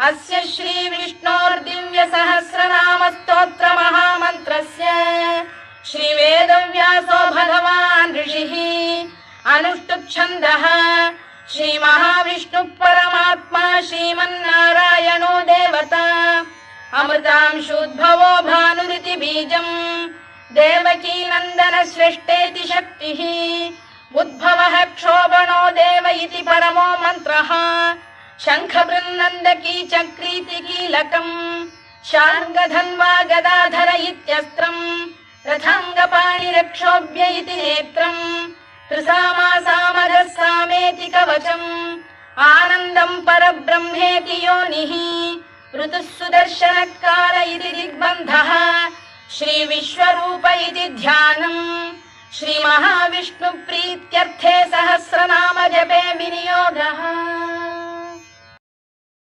अस्य श्री विष्णोर्दिव्य सहस्रनाम स्तोत्र महामन्त्रस्य श्री वेदव्यासो भगवान् ऋषिः अनुष्टुप् छन्दः श्री महाविष्णु परमात्मा श्रीमन्नारायणो देवता अमृतांशुद्भवो भानुरिति बीजम् देवकी नन्दन श्रेष्ठेति शक्तिः उद्भवः क्षोभणो देव इति परमो मन्त्रः शङ्खबृन्नन्दकी चक्रीति कीलकम् शार्ङ्गधन्वा गदाधर इत्यस्त्रम् रथाङ्गपाणिरक्षोभ्य इति नेत्रम् त्रिसामासामरः सामेति कवचम् आनन्दम् परब्रह्मेति योनिः ऋतुः सुदर्शनकाल इति दिग्बन्धः श्री विश्वरूप इति ध्यानम् श्री महाविष्णु प्रीत्यर्थे सहस्रनाम जपे विनियोगः।